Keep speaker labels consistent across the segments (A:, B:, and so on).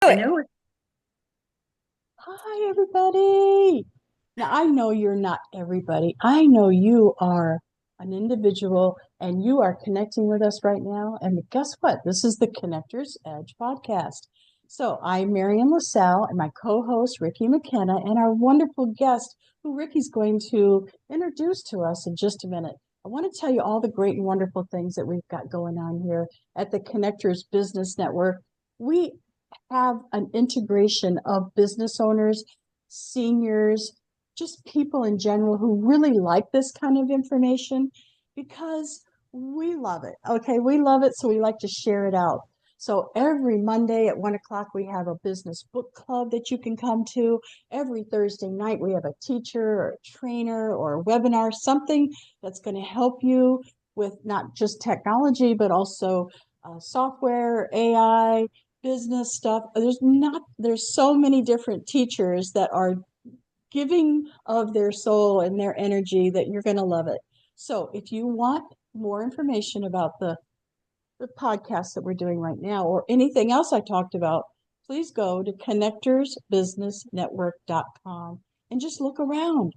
A: I
B: it.
A: know it.
C: Hi, everybody. Now, I know you're not everybody. I know you are an individual and you are connecting with us right now. And guess what? This is the Connectors Edge podcast. So I'm Marian LaSalle and my co-host, Ricky McKenna, and our wonderful guest, who Ricky's going to introduce to us in just a minute. I want to tell you all the great and wonderful things that we've got going on here at the Connectors Business Network. We have an integration of business owners, seniors, just people in general who really like this kind of information because we love it. Okay, we love it, so we like to share it out. So every Monday at 1 o'clock, we have a business book club that you can come to. Every Thursday night, we have a teacher or a trainer or a webinar, something that's going to help you with not just technology, but also software, AI, business stuff. There's so many different teachers that are giving of their soul and their energy that you're going to love it. So if you want more information about the podcast that we're doing right now or anything else I talked about, please go to connectorsbusinessnetwork.com and just look around.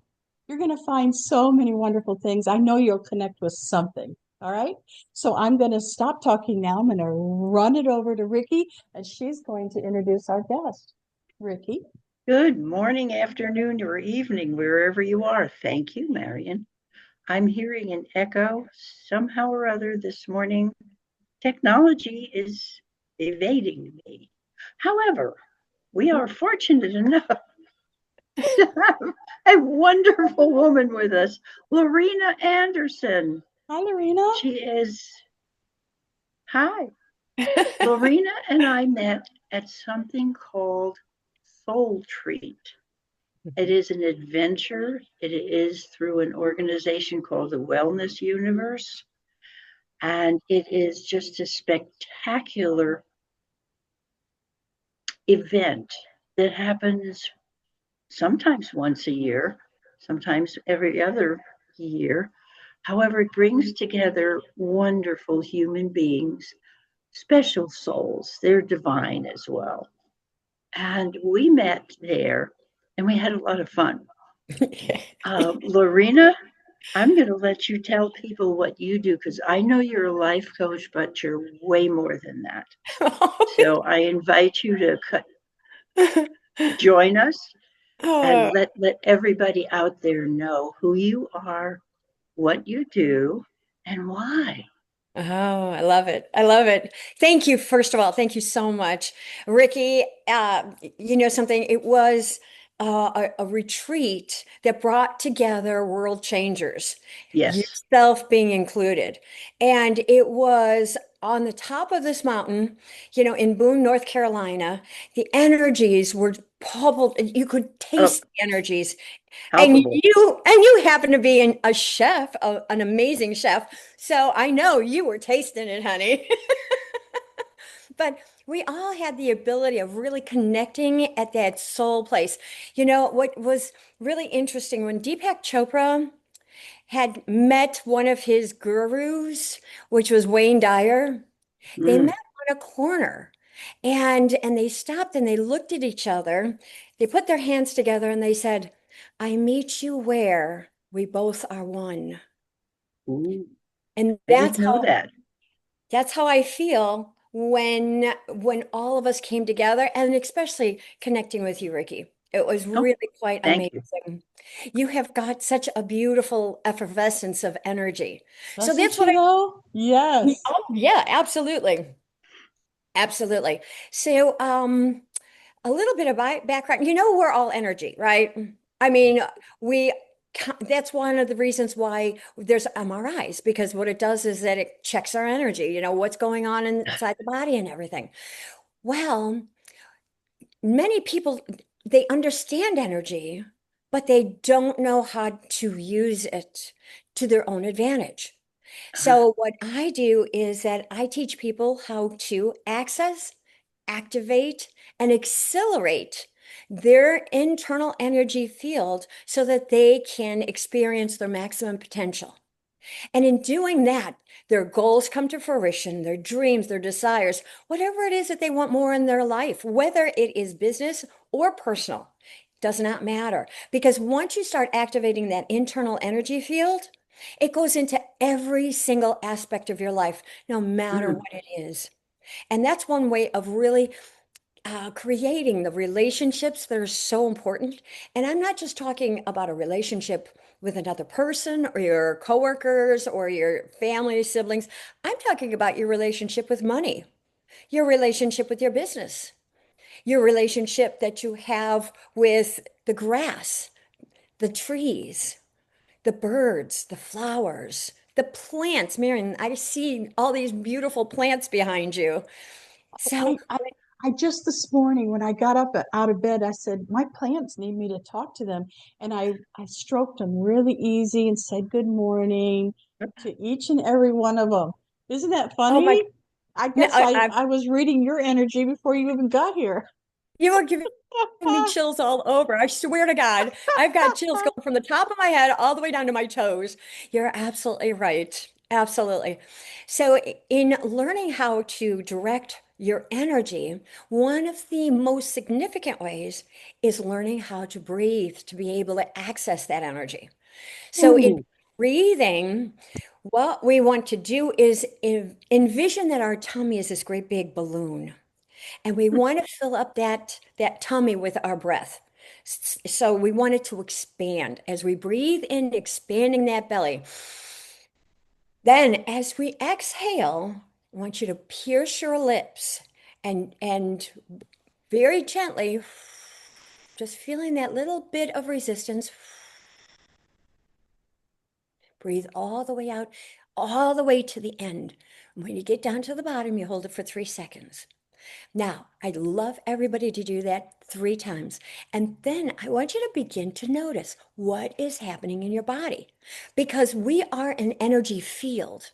C: You're going to find so many wonderful things. I know you'll connect with something. All right. So I'm going to stop talking now. I'm going to run it over to Ricky, and she's going to introduce our guest. Ricky.
A: Good morning, afternoon, or evening, wherever you are. Thank you, Marion. I'm hearing an echo somehow or other this morning. Technology is evading me. However, we are fortunate enough to have a wonderful woman with us, Laurina Anderson.
C: Hi, Laurina.
A: She is, hi. Laurina and I met at something called Soul Treat. It is an adventure. It is through an organization called the Wellness Universe. And it is just a spectacular event that happens sometimes once a year, sometimes every other year. However, it brings together wonderful human beings, special souls. They're divine as well. And we met there and we had a lot of fun. Lorena, I'm going to let you tell people what you do because I know you're a life coach, but you're way more than that. So I invite you to join us and
B: Oh,
A: let everybody out there know who you are, what you do, and why.
B: I love it. I love it. Thank you. First of all, thank you so much, Ricky. You know something? It was a retreat that brought together world changers,
A: Yes.
B: yourself being included. And it was on the top of this mountain, in Boone, North Carolina. The energies were palpable. You could
A: Oh,
B: taste the energies. And
A: palpable.
B: you happen to be a chef, an amazing chef. So I know you were tasting it, honey. But we all had the ability of really connecting at that soul place. You know, what was really interesting when Deepak Chopra had met one of his gurus, which was Wayne Dyer, they
A: Mm.
B: met on a corner and they stopped and they looked at each other. They put their hands together and they said, I meet you where we both are one.
A: Ooh,
B: And
A: I didn't know that.
B: that's how I feel when all of us came together and especially connecting with you, Ricky. It was
A: Oh,
B: really quite
A: thank you.
B: amazing. You have got such a beautiful effervescence of energy. So
C: Doesn't
B: that's what
C: she though? Yes.
B: oh yeah, absolutely. Absolutely. So, a little bit of background. You know, we're all energy, right? I mean, we that's one of the reasons why there's MRIs because what it does is that it checks our energy, what's going on inside the body and everything. Well, many people they understand energy, but they don't know how to use it to their own advantage. So, what I do is that I teach people how to access, activate, and accelerate their internal energy field so that they can experience their maximum potential. And in doing that, their goals come to fruition, their dreams, their desires, whatever it is that they want more in their life, whether it is business or personal, does not matter. Because once you start activating that internal energy field, it goes into every single aspect of your life, no matter
A: Mm,
B: what it is. And that's one way of really creating the relationships that are so important. And I'm not just talking about a relationship with another person or your coworkers or your family, siblings. I'm talking about your relationship with money, your relationship with your business, your relationship that you have with the grass, the trees, the birds, the flowers, the plants. Marion, I see all these beautiful plants behind you. So,
C: I just this morning when I got up out of bed, I said, my plants need me to talk to them. And I stroked them really easy and said good morning to each and every one of them. Isn't that
B: oh my,
C: funny? I
B: no,
C: guess I was reading your energy before you even got here.
B: you are giving me chills all over. I swear to God, I've got chills going from the top of my head all the way down to my toes. You're absolutely right. Absolutely. So, in learning how to direct your energy, one of the most significant ways is learning how to breathe to be able to access that energy. So, in
C: Ooh,
B: breathing, what we want to do is envision that our tummy is this great big balloon. And we want to fill up that tummy with our breath. So we want it to expand as we breathe in, expanding that belly. Then as we exhale, I want you to pierce your lips and very gently, just feeling that little bit of resistance, breathe all the way out, all the way to the end. And when you get down to the bottom, you hold it for 3 seconds. Now, I'd love everybody to do that 3 times. And then I want you to begin to notice what is happening in your body because we are an energy field.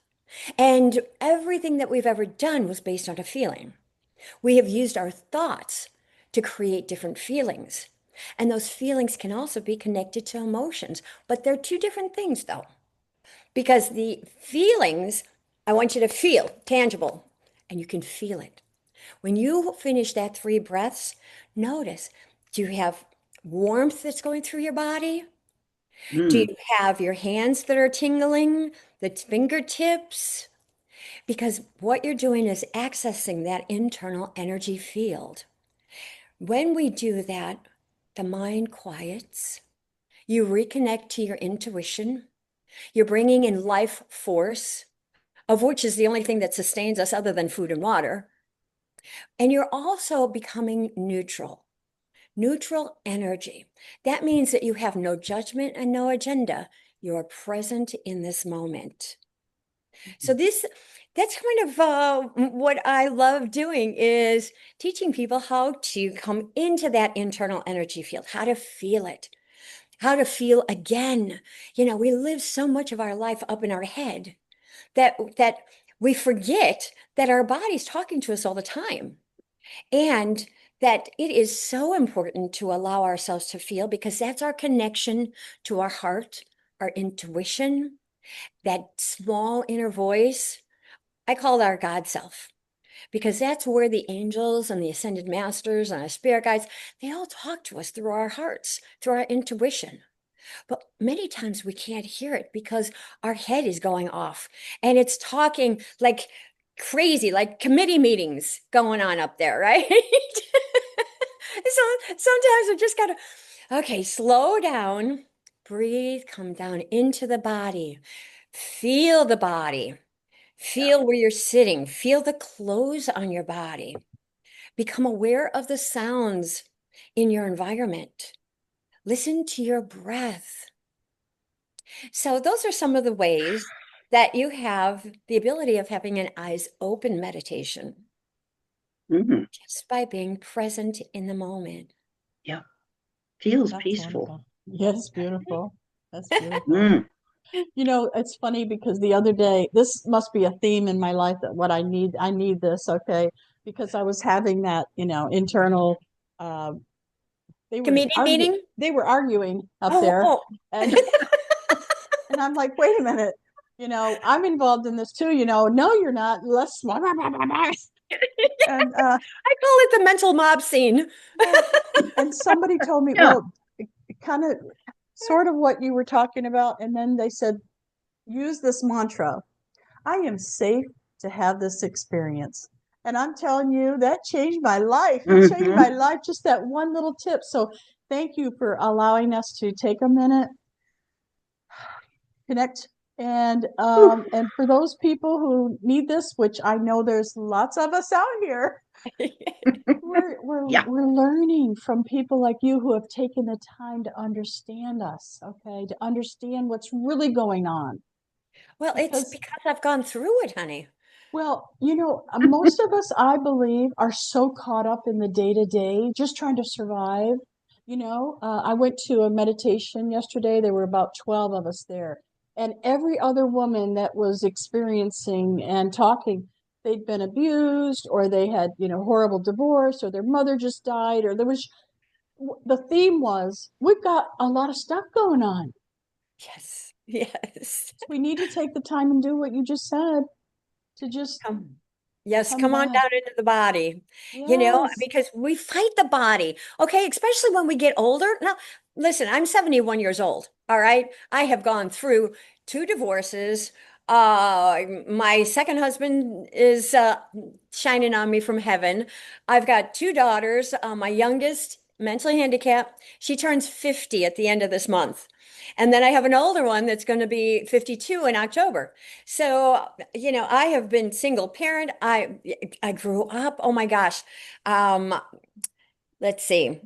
B: And everything that we've ever done was based on a feeling. We have used our thoughts to create different feelings. And those feelings can also be connected to emotions, but they're two different things, though, because the feelings I want you to feel tangible, and you can feel it. When you finish that 3 breaths, notice, do you have warmth that's going through your body? Do
A: mm,
B: you have your hands that are tingling, the fingertips? Because what you're doing is accessing that internal energy field. When we do that, the mind quiets. You reconnect to your intuition. You're bringing in life force, of which is the only thing that sustains us other than food and water. And you're also becoming neutral. Neutral energy. That means that you have no judgment and no agenda. You're present in this moment. So that's kind of what I love doing is teaching people how to come into that internal energy field, how to feel it, how to feel again. You know, we live so much of our life up in our head that we forget that our body's talking to us all the time. And that it is so important to allow ourselves to feel because that's our connection to our heart, our intuition, that small inner voice. I call it our God self because that's where the angels and the ascended masters and our spirit guides, they all talk to us through our hearts, through our intuition. But many times we can't hear it because our head is going off and it's talking like crazy, like committee meetings going on up there, right? So sometimes we just gotta, okay, slow down, breathe, come down into the body, feel the body,
A: yeah.
B: feel where you're sitting, feel the clothes on your body, become aware of the sounds in your environment, listen to your breath. So, those are some of the ways that you have the ability of having an eyes open meditation
A: Mm,
B: just by being present in the moment.
A: yeah. Feels
C: that's
A: peaceful.
C: wonderful. Yes, beautiful. That's beautiful.
A: Mm,
C: You know, it's funny because the other day, this must be a theme in my life that what I need this, okay? Because I was having that, internal, uh,
B: Committee meeting?
C: they were arguing up
B: Oh,
C: there,
B: oh.
C: and and I'm like, wait a minute, I'm involved in this too. No, you're not. Let's and
B: I call it the mental mob scene.
C: well, and somebody told me,
A: Yeah.
C: well, kind of sort of what you were talking about, and then they said, use this mantra. I am safe to have this experience. And I'm telling you, that changed my life. It changed my
A: Mm-hmm.
C: life, just that one little tip. So thank you for allowing us to take a minute, connect, and for those people who need this, which I know there's lots of us out here, we're
A: Yeah.
C: we're learning from people like you who have taken the time to understand us, okay, to understand what's really going on.
B: Well, it's
C: Because
B: because I've gone through it, honey.
C: well, most of us, I believe, are so caught up in the day to day, just trying to survive. I went to a meditation yesterday. There were about 12 of us there. And every other woman that was experiencing and talking, they'd been abused or they had, horrible divorce or their mother just died or the theme was, we've got a lot of stuff going on.
B: Yes, yes.
C: So we need to take the time and do what you just said to just
B: Come, yes,
C: come
B: come on
C: back.
B: down into the body,
C: Yes.
B: because we fight the body. Okay, especially when we get older. Now, listen, I'm 71 years old. All right. I have gone through two divorces. My second husband is shining on me from heaven. I've got two daughters. My youngest, mentally handicapped, she turns 50 at the end of this month. And then I have an older one that's going to be 52 in October. So, I have been single parent. I grew up, oh my gosh. Um, let's see.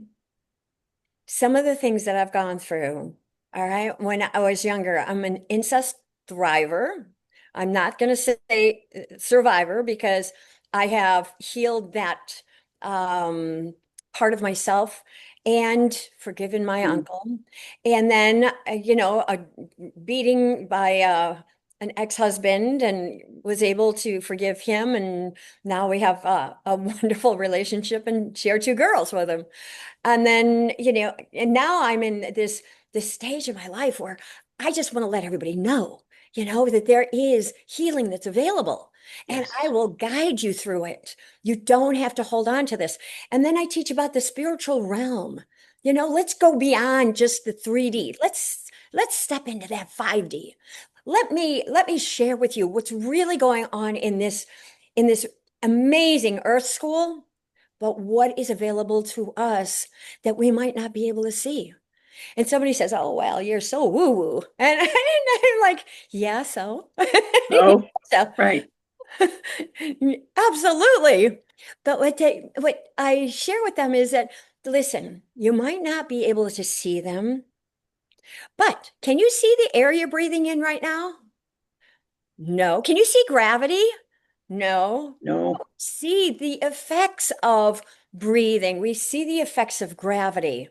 B: Some of the things that I've gone through, all right, when I was younger, I'm an incest thriver. I'm not going to say survivor because I have healed that part of myself and forgiven my uncle. And then, a beating by an ex-husband and was able to forgive him. And now we have a wonderful relationship and share two girls with him. And then, and now I'm in this stage of my life where I just want to let everybody know, that there is healing that's available and I
A: Yes.
B: will guide you through it. You don't have to hold on to this. And then I teach about the spiritual realm. Let's go beyond just the 3D. Let's step into that 5D. Let me share with you what's really going on in this amazing earth school, but what is available to us that we might not be able to see. And somebody says, "Oh, well, you're so woo-woo." And I'm like, "Yeah, so."
A: Oh,
B: So
A: right.
B: absolutely. But what I share with them is that, listen, you might not be able to see them, but can you see the air you're breathing in right now? No. Can you see gravity? No.
A: No.
B: See the effects of breathing. We see the effects of gravity.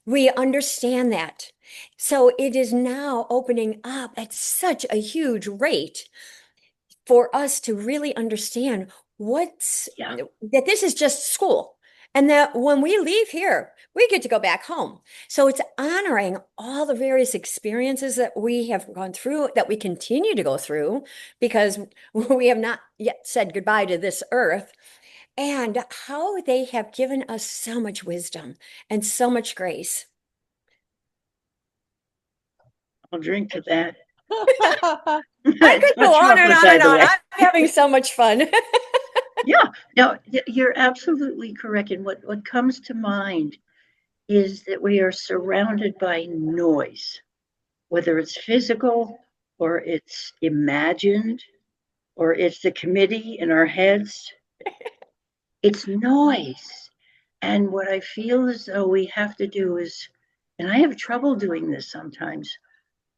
B: We understand that. So it is now opening up at such a huge rate for us to really understand
A: Yeah.
B: that this is just school. And that when we leave here, we get to go back home. So it's honoring all the various experiences that we have gone through, that we continue to go through, because we have not yet said goodbye to this earth, and how they have given us so much wisdom and so much grace.
A: I'll drink to that.
B: I
A: It's
B: could go
A: not
B: on and
A: chocolate,
B: on
A: by
B: and
A: the
B: on.
A: way.
B: I'm having so much fun.
A: Yeah. No, you're absolutely correct. And what comes to mind is that we are surrounded by noise, whether it's physical or it's imagined or it's the committee in our heads. It's noise. And what I feel as though we have to do is, and I have trouble doing this sometimes,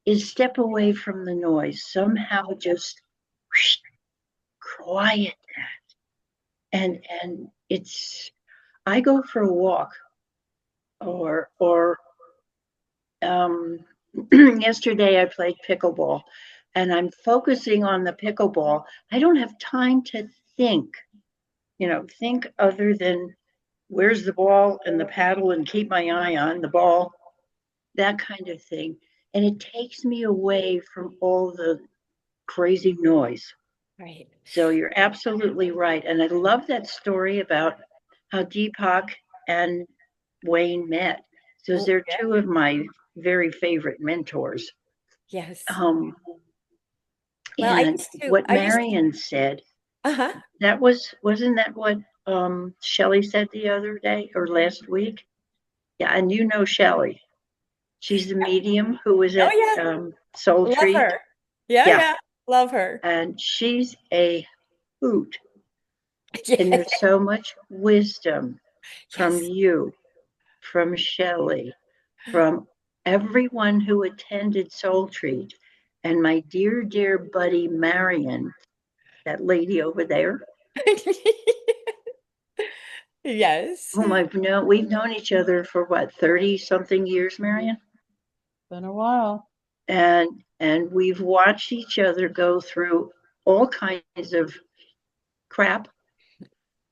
A: is step away from the noise, somehow just whoosh, quiet that. And it's, I go for a walk or um, yesterday I played pickleball and I'm focusing on the pickleball. I don't have time to think, think other than where's the ball and the paddle and keep my eye on the ball, that kind of thing. And it takes me away from all the crazy noise.
B: Right.
A: So you're absolutely right. And I love that story about how Deepak and Wayne met. So
B: Oh,
A: they're
B: yeah.
A: two of my very favorite mentors.
B: Yes.
A: Um,
B: Well, I
A: and
B: used to,
A: what
B: I used to,
A: Marion said,
B: uh-huh.
A: wasn't that what Shelley said the other day or last week? Yeah, and you know Shelley. She's the medium who was
B: Oh,
A: at
B: yeah.
A: Soul
B: Love
A: Treat.
B: her. Yeah,
A: Yeah,
B: yeah. Love her.
A: and she's a hoot. And
B: Yeah.
A: there's so much wisdom from
B: Yes.
A: you, from Shelley, from everyone who attended Soul Treat, and my dear, dear buddy Marion, that lady over there,
B: Yes.
A: whom we've known each other for what, 30 something years, Marion?
C: Been a while.
A: And we've watched each other go through all kinds of crap,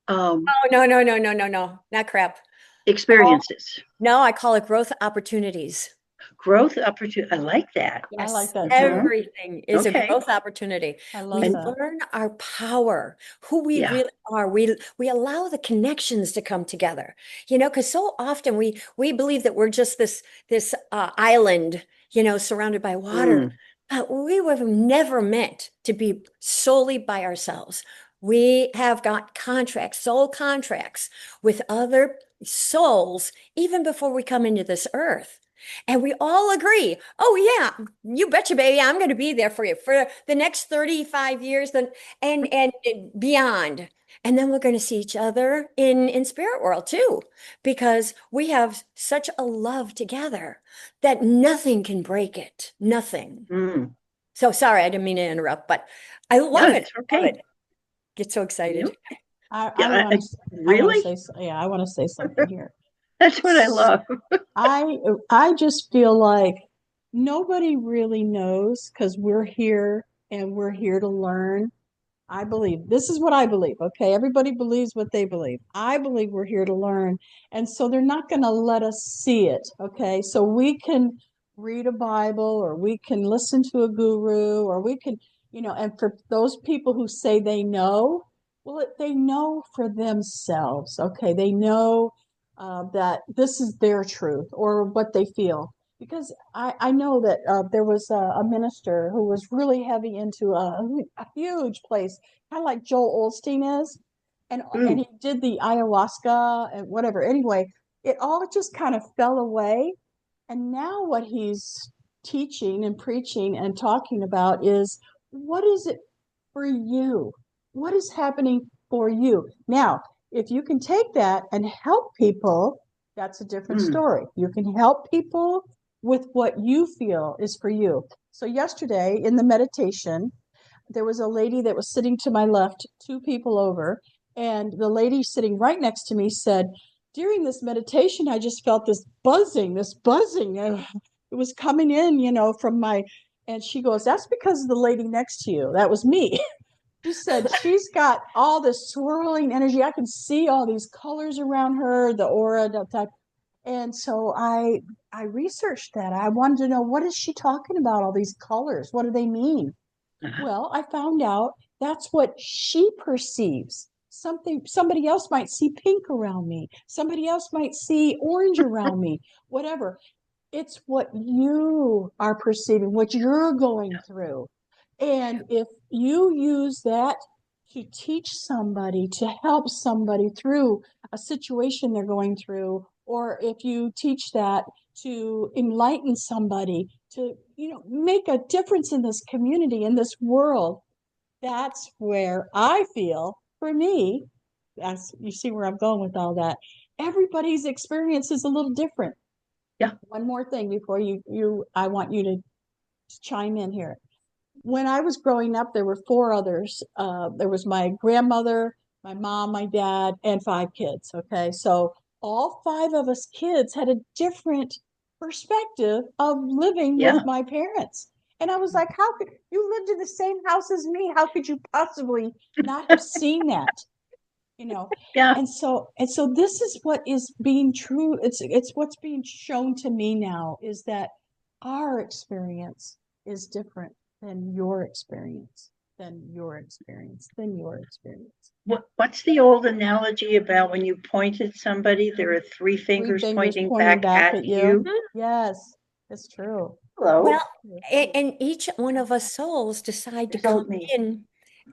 A: um,
B: Oh, no, no, no, no, no, no. Not crap. Oh,
A: experiences,
B: no, I call it growth opportunities.
A: growth opportunity. I like that.
C: I like
B: Yes,
C: that too.
B: everything is a
A: Okay.
B: growth opportunity.
C: I love
B: We
A: And
C: that.
B: learn our power, who we
A: yeah.
B: really are. We allow the connections to come together. Because so often we believe that we're just this island, surrounded by water.
A: Mm,
B: But we were never meant to be solely by ourselves. We have got contracts, soul contracts with other souls, even before we come into this earth. And we all agree, oh yeah, you betcha, baby, I'm going to be there for you for the next 35 years and beyond. And then we're going to see each other in spirit world too, because we have such a love together that nothing can break it. Nothing.
A: mm.
B: So sorry, I didn't mean to interrupt, but I
A: No,
B: love it.
A: it's
B: Love
A: okay.
B: it. Get so
A: Yeah,
B: excited.
C: I
A: yeah.
C: want to. I want to
A: Really?
C: say. Yeah, I want to say something here.
A: That's what I love.
C: I I just feel like nobody really knows because we're here and we're here to learn. I believe this is what I believe. Okay. Everybody believes what they believe. I believe we're here to learn. And so they're not going to let us see it. Okay. So we can read a Bible or we can listen to a guru or we can, and for those people who say they know, well, they know for themselves. Okay. They know that this is their truth or what they feel. Because I know that there was a minister who was really heavy into a huge place, kind of like Joel Osteen is, and
A: Mm,
C: he did the ayahuasca and whatever. Anyway, it all just kind of fell away, and now what he's teaching and preaching and talking about is what is it for you? What is happening for you? Now, if you can take that and help people, that's a different
A: mm,
C: story. You can help people with what you feel is for you. So, yesterday in the meditation, there was a lady that was sitting to my left, two people over, and the lady sitting right next to me said, during this meditation, I just felt this buzzing. It was coming in, from my, and she goes, that's because of the lady next to you. That was me. She said she's got all this swirling energy. I can see all these colors around her, the aura, that type. And so I researched that. I wanted to know, what is she talking about? All these colors, what do they mean?
A: uh,
C: Well, I found out that's what she perceives. Somebody else might see pink around me. Somebody else might see orange around me. Whatever. It's what you are perceiving, what you're going through. And if you use that to teach somebody, to help somebody through a situation they're going through, or if you teach that to enlighten somebody, to make a difference in this community, in this world, that's where I feel, for me, as you see where I'm going with all that, everybody's experience is a little different.
A: yeah,
C: One more thing before I want you to chime in here. When I was growing up, there were four others. There was my grandmother, my mom, my dad, and five kids. Okay, so all five of us kids had a different perspective of living with
A: yeah,
C: my parents. And I was like, how could you lived in the same house as me? How could you possibly not have seen that? you know
A: yeah.
C: and so this is what is being true. It's what's being shown to me now, is that our experience is different. then your experience, then your experience, then your experience.
A: What's the old analogy about when you point at somebody, there are three
C: Three
A: fingers
C: fingers
A: pointing
C: pointing
A: back
C: back
A: at
C: at you.
A: you?
C: Yes, it's true.
A: Hello,
B: Well, and each one of us souls decide to
A: there's
B: come
A: old me.
B: in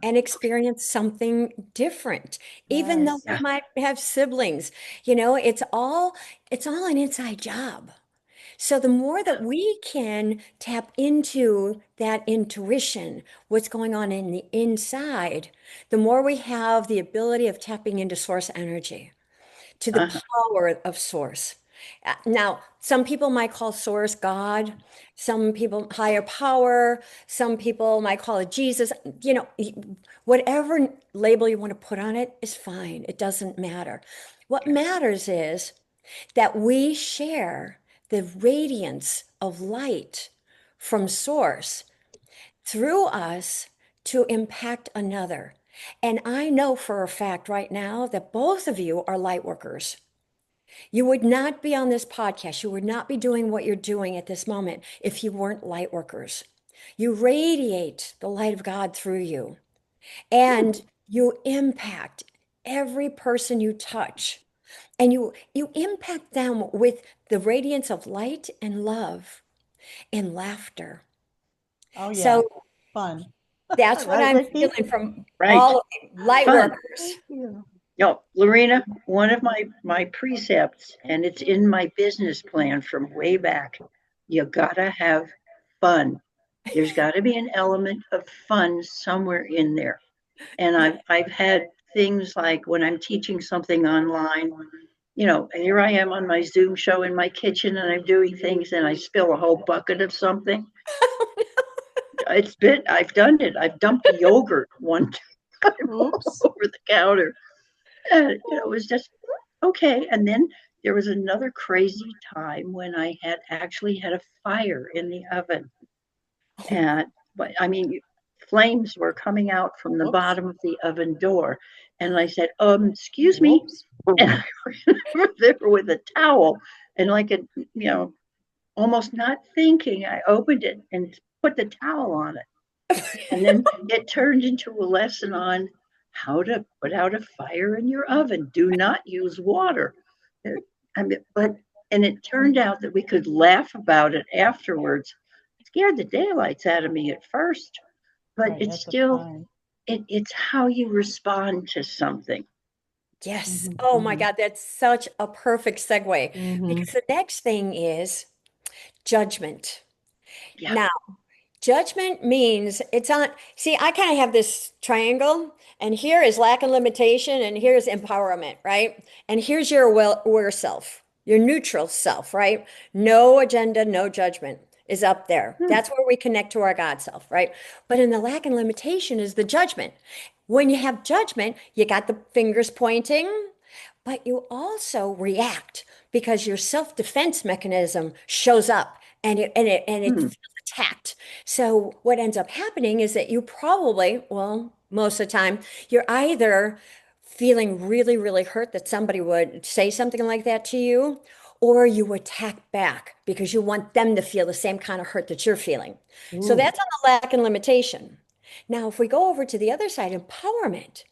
B: and experience something different, even though
C: Yes.
B: we
A: Yeah.
B: might have siblings. It's all an inside job. So the more that we can tap into that intuition, what's going on in the inside, the more we have the ability of tapping into source energy, to the
A: Uh-huh.
B: power of source. Now, some people might call source God, some people higher power, some people might call it Jesus. Whatever label you want to put on it is fine. It doesn't matter. What matters is that we share the radiance of light from source through us to impact another. And I know for a fact right now that both of you are light workers. You would not be on this podcast. You would not be doing what you're doing at this moment if you weren't light workers. You radiate the light of God through you,
A: Hmm.
B: and you impact every person you touch, and you impact them with the radiance of light and love and laughter.
C: Oh, yeah.
B: So
C: Fun.
B: that's what
C: Right,
B: I'm
C: Ricky?
B: feeling from
A: Right.
B: all of you, light
A: Fun.
B: workers.
C: Thank you.
A: No, Lorena, one of my precepts, and it's in my business plan from way back. You gotta have fun. There's got to be an element of fun somewhere in there. And I've had things like when I'm teaching something online, here I am on my Zoom show in my kitchen and I'm doing things and I spill a whole bucket of something. I've done it. I've dumped yogurt one time all
C: Oops.
A: over the counter. And, it was just okay. And then there was another crazy time when I had actually had a fire in the oven. And, but I mean, flames were coming out from the
C: Whoops.
A: bottom of the oven door. And I said, excuse me.
C: Whoops.
A: And I ran over there with a towel and like almost not thinking, I opened it and put the towel on it. And then it turned into a lesson on how to put out a fire in your oven. Do not use water. I mean, and it turned out that we could laugh about it afterwards. It scared the daylights out of me at first, but
C: Right
A: it's
C: at the
A: still
C: time.
A: it's how you respond to something.
B: Yes.
C: Hmm.
B: Oh my
C: Hmm.
B: God, that's such a perfect segue
C: Hmm.
B: because the next thing is judgment.
A: Yeah.
B: Now, judgment means it's on. See, I kind of have this triangle, and here is lack and limitation, and here's empowerment, right? And here's your aware self, your neutral self, right? No agenda, no judgment is up there.
A: Hmm.
B: That's where we connect to our God self, right? But in the lack and limitation is the judgment. When you have judgment, you got the fingers pointing, but you also react because your self-defense mechanism shows up and it
A: Hmm.
B: feels attacked. So what ends up happening is that you probably, well, most of the time, you're either feeling really, really hurt that somebody would say something like that to you, or you attack back because you want them to feel the same kind of hurt that you're feeling. So
C: Ooh.
B: that's on the lack and limitation. Now, if we go over to the other side, empowerment,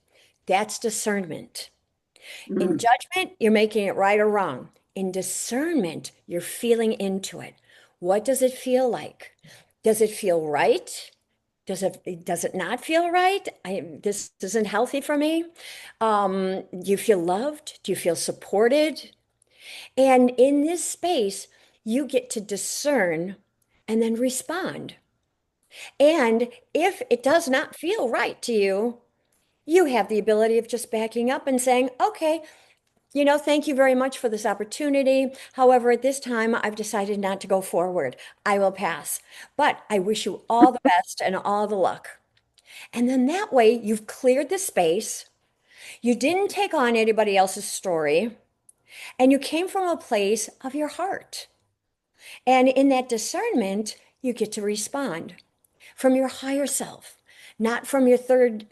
B: that's discernment. In
A: Hmm.
B: judgment, you're making it right or wrong. In discernment, you're feeling into it. What does it feel like? Does it feel right? Does it not feel right? This isn't healthy for me. Do you feel loved? Do you feel supported? And in this space, you get to discern and then respond. And if it does not feel right to you, you have the ability of just backing up and saying, okay, thank you very much for this opportunity. However, at this time, I've decided not to go forward. I will pass. But I wish you all the best and all the luck. And then that way, you've cleared the space. You didn't take on anybody else's story, and you came from a place of your heart. And in that discernment, you get to respond from your higher self, not from your third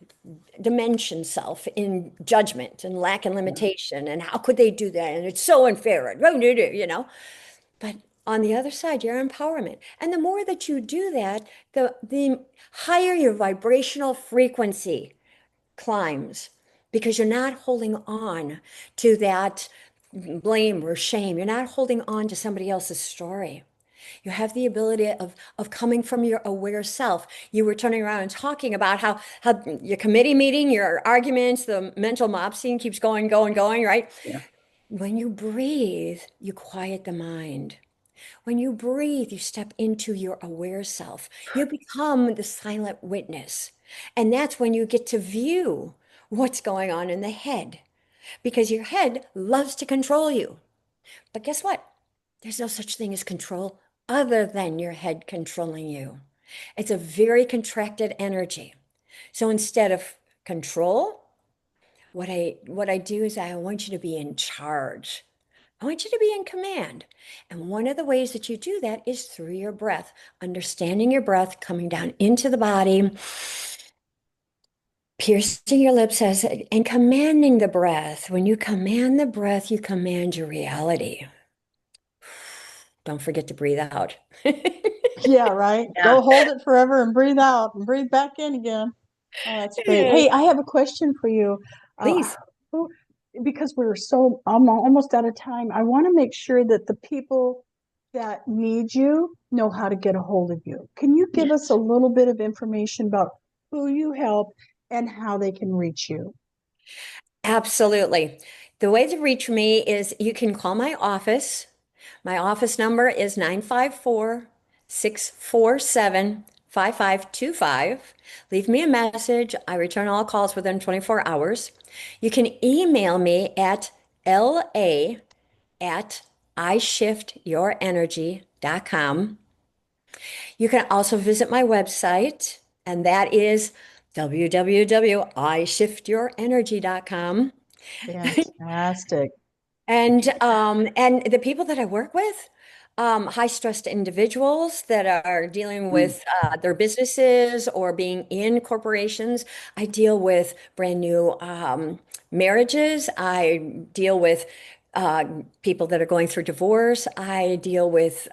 B: dimension self in judgment and lack and
A: Yeah.
B: limitation. And how could they do that? And it's so unfair. And, but On the other side, your empowerment. And the more that you do that, the higher your vibrational frequency climbs because you're not holding on to that blame or shame. You're not holding on to somebody else's story. You have the ability of coming from your aware self. You were turning around and talking about how your committee meeting, your arguments, the mental mob scene keeps going, going, going, right?
A: Yeah.
B: When you breathe, you quiet the mind. When you breathe, you step into your aware self. You become the silent witness. And that's when you get to view what's going on in the head because your head loves to control you. But guess what? There's no such thing as control other than your head controlling you. It's a very contracted energy. So instead of control, what I do is I want you to be in charge. I want you to be in command. And one of the ways that you do that is through your breath, understanding your breath, coming down into the body, piercing your lips and commanding the breath. When you command the breath, you command your reality. Don't forget to breathe out.
C: Yeah, right.
A: Yeah.
C: Go hold it forever and breathe out and breathe back in again. Oh, that's great. Hey, I have a question for you. Uh,
B: Please.
C: who, because we're so almost out of time, I want to make sure that the people that need you know how to get a hold of you. Can you give us a
A: Yes.
C: little bit of information about who you help and how they can reach you?
B: Absolutely. The way to reach me is you can call my office. My office number is 954-647-5525. Leave me a message. I return all calls within 24 hours. You can email me at la@ishiftyourenergy.com. You can also visit my website, and that is www.ishiftyourenergy.com.
C: Fantastic.
B: And the people that I work with, high stressed individuals that are dealing
A: Mm.
B: with their businesses or being in corporations. I deal with brand new marriages. I deal with uh, people that are going through divorce. I deal with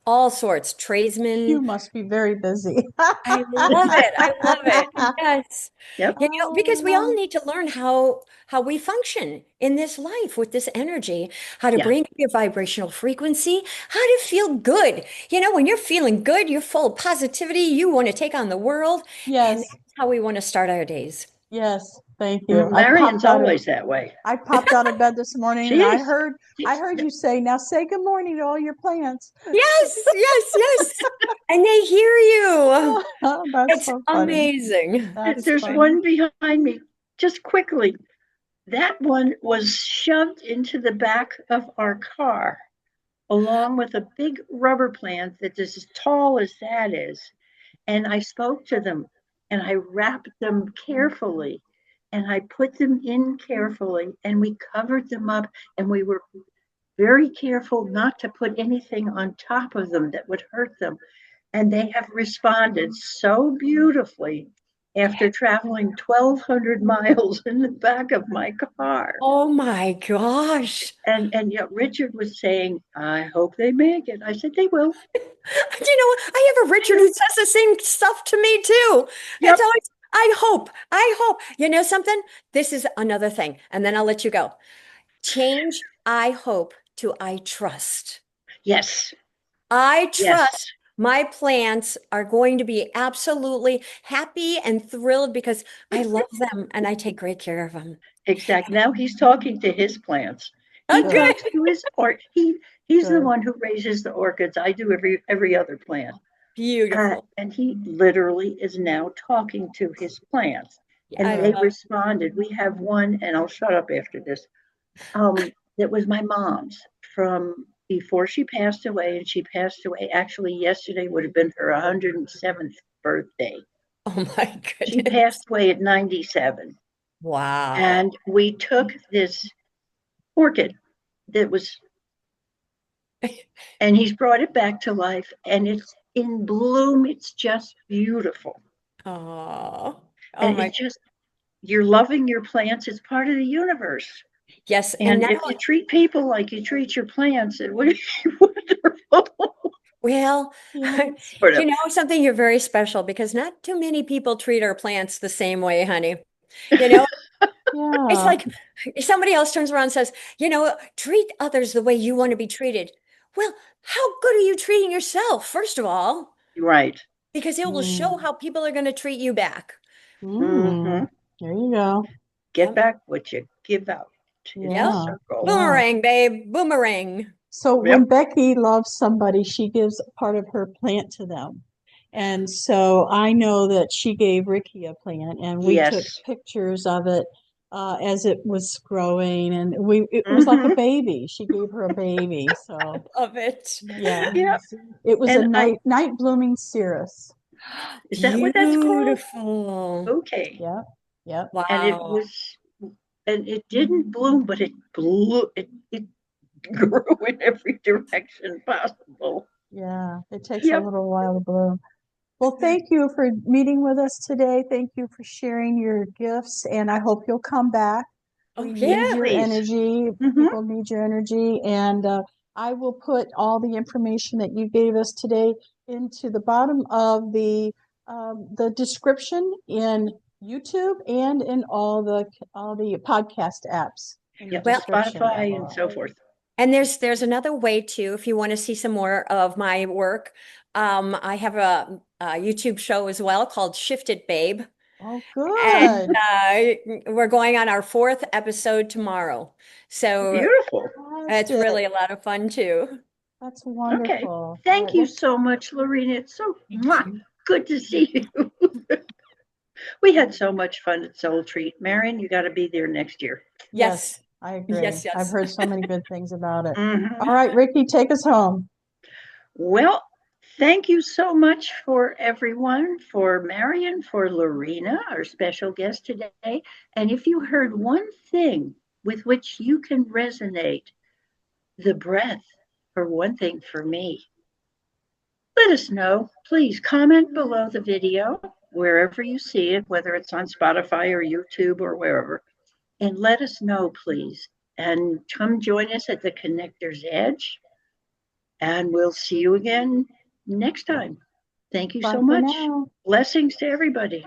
B: all sorts,
C: You
B: tradesmen.
C: must be very busy.
B: I love it. I love it. Yes.
A: Yep.
B: Because we all
C: Oh,
B: need to learn how we function in this life with this energy, how to
A: Yeah.
B: bring up your vibrational frequency, how to feel good. When you're feeling good, you're full of positivity, you want to take on the world, and
C: yes,
B: that's how we want to start our days.
C: yes. Thank you.
A: Marion's always that way.
C: I popped out of bed this morning
A: She
C: and
A: is.
C: I heard you say, now say good morning to all your plants.
B: Yes, yes, yes. And they hear you.
C: Oh, that's
B: It's
C: so funny.
B: amazing.
C: That's
A: There's
C: funny.
A: one behind me. Just quickly. That one was shoved into the back of our car, along with a big rubber plant that's as tall as that is. And I spoke to them and I wrapped them carefully and I put them in carefully and we covered them up and we were very careful not to put anything on top of them that would hurt them. And they have responded so beautifully after traveling 1,200 miles in the back of my car.
B: Oh my gosh.
A: And yet Richard was saying, I hope they make it. I said, they will.
B: I have a Richard who says the same stuff to me too. It's
A: Yep.
B: always, I hope, I hope. You know something? This is another thing, and then I'll let you go. Change I hope to I trust.
A: Yes.
B: I
A: Yes.
B: trust my plants are going to be absolutely happy and thrilled because I love them and I take great care of them.
A: Exactly. Now he's talking to his plants. He
B: Oh,
C: Good,
B: good.
A: talks to his or he's the
C: good.
A: one who raises the orchids. I do every other plant.
B: Beautiful.
A: And he literally is now talking to his plants.
B: Yeah,
A: And
B: I
A: they
C: Good.
B: love.
A: responded. We have one, and I'll shut up after this. That was my mom's from before she passed away, and she passed away actually yesterday would have been her 107th birthday.
B: Oh my
A: She
B: goodness.
A: passed away at 97.
B: Wow.
A: And we took this orchid that was, and he's brought it back to life, and it's in bloom. It's just beautiful.
B: Oh, oh
A: And
B: my.
A: it's just, you're loving your plants. It's part of the universe.
B: Yes, and
A: And
B: now
A: if you treat people like you treat your plants, it would be wonderful.
B: Well,
C: Yes.
A: Sort
B: you
A: of.
B: know something, you're very special because not too many people treat our plants the same way, honey. You know, it's
C: Yeah.
B: like somebody else turns around and says, treat others the way you want to be treated. Well, how good are you treating yourself, first of all?
A: Right.
B: Because it will show
C: Mm.
B: how people are going to treat you back.
A: Mm-hmm.
C: Mm. There you go.
A: Get
B: Yep.
A: back what you give out. It's a
B: Yep.
C: Yeah.
A: circle.
C: Yeah.
B: Boomerang, babe. Boomerang.
C: So when
A: Yep.
C: Becky loves somebody, she gives part of her plant to them. And so I know that she gave Ricky a plant, and we took
A: Yes.
C: pictures of it as it was growing, and it was like a
A: Mm-hmm.
C: baby. She gave her a baby. So
B: Love it.
C: yeah,
A: Yep.
C: it was a
A: And
C: night blooming cirrus.
A: is that what that's called?
B: Beautiful.
A: Okay.
C: Yep, yep,
A: And
B: Wow.
A: it didn't bloom, but it grew in every direction possible.
C: yeah. It takes a
A: Yep.
C: little while to bloom. Well, thank you for meeting with us today. Thank you for sharing your gifts, and I hope you'll come back. We
B: Oh, yeah.
C: need your
A: Please.
C: energy.
A: Mm-hmm.
C: People need your energy, and I will put all the information that you gave us today into the bottom of the description in YouTube and in all the podcast apps in the
A: Yep.
B: Well,
C: description.
A: Spotify and so forth.
B: and there's another way too, if you want to see some more of my work. I have a YouTube show as well called Shifted Babe.
C: Oh,
B: And
C: good.
B: we're going on our fourth episode tomorrow. So
A: Beautiful.
B: it's
C: Fantastic.
B: really a lot of fun too.
C: That's
A: Okay.
C: wonderful. All right.
A: Thank you
C: Well,
A: so much, Laurina. It's so
B: Thank you.
A: good to see you. We had so much fun at Soul Treat. Marion, you got to be there next year.
C: yes,
B: Yes,
C: I agree.
B: yes,
C: I've
B: yes.
C: heard so many good things about it.
A: Hmm.
C: All right, Ricky, take us home.
A: Well, thank you so much for everyone, for Marion, for Laurina, our special guest today. And if you heard one thing with which you can resonate, the breath, for one thing for me, let us know. Please comment below the video, wherever you see it, whether it's on Spotify or YouTube or wherever, and let us know, please. And come join us at the Connector's Edge, and we'll see you again next time. Thank you
C: Bye
A: so
C: for
A: much.
C: now.
A: Blessings to everybody.